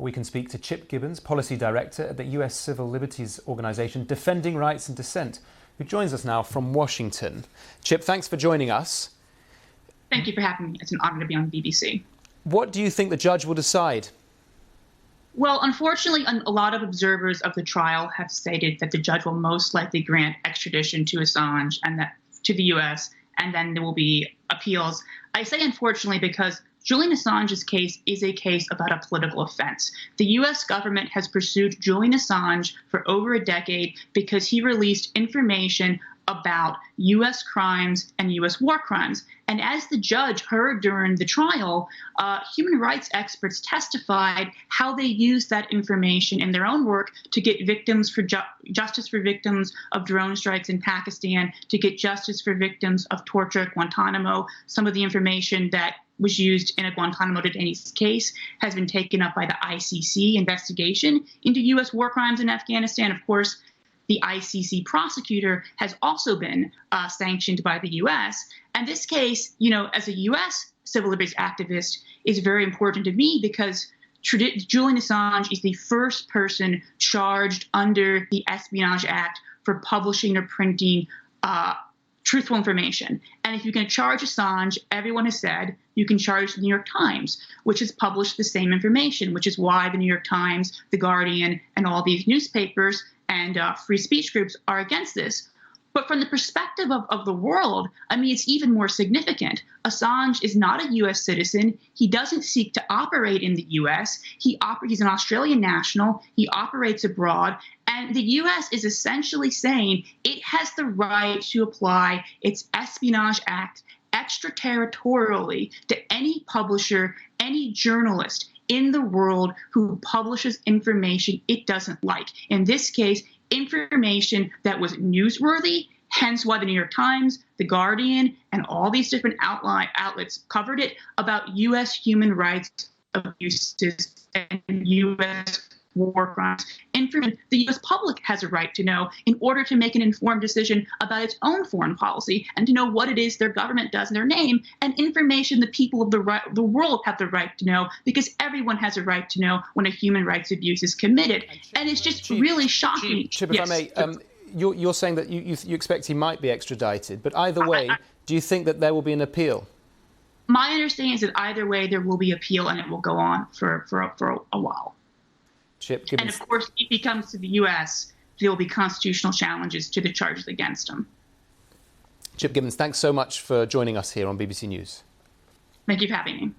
We can speak to Chip Gibbons, Policy Director at the US Civil Liberties Organization Defending Rights and Dissent, who joins us now from Washington. Chip, thanks for joining us. Thank you for having me. It's an honor to be on the BBC. What do you think the judge will decide? Well, unfortunately, a lot of observers of the trial have stated that the judge will most likely grant extradition to Assange and that to the US, and then there will be appeals. I say unfortunately because Julian Assange's case is a case about a political offense. The U.S. government has pursued Julian Assange for over a decade because he released information about U.S. crimes and U.S. war crimes. And as the judge heard during the trial, human rights experts testified how they used that information in their own work to get victims for justice for victims of drone strikes in Pakistan, to get justice for victims of torture at Guantanamo. Some of the information that was used in a Guantanamo detainee's case has been taken up by the ICC investigation into U.S. war crimes in Afghanistan. Of course, the ICC prosecutor has also been sanctioned by the U.S. And this case, as a U.S. civil liberties activist, is very important to me because Julian Assange is the first person charged under the Espionage Act for publishing or printing truthful information. And if you can charge Assange, everyone has said you can charge the New York Times, which has published the same information, which is why the New York Times, The Guardian, and all these newspapers and free speech groups are against this. But from the perspective of the world, it's even more significant. Assange is not a U.S. citizen. He doesn't seek to operate in the U.S. He's an Australian national. He operates abroad. And the U.S. is essentially saying it has the right to apply its Espionage Act extraterritorially to any publisher, any journalist in the world who publishes information it doesn't like. In this case, information that was newsworthy, hence why the New York Times, The Guardian, and all these different outlets covered it about U.S. human rights abuses and U.S. war crimes. Information the U.S. public has a right to know in order to make an informed decision about its own foreign policy and to know what it is their government does in their name, and information the people of the world have the right to know, because everyone has a right to know when a human rights abuse is committed. And it's just really shocking. Chip, if I may, you're saying that you expect he might be extradited, but either way, do you think that there will be an appeal? My understanding is that either way there will be appeal, and it will go on for a while. Chip Gibbons. And of course, if he comes to the U.S., there will be constitutional challenges to the charges against him. Chip Gibbons, thanks so much for joining us here on BBC News. Thank you for having me.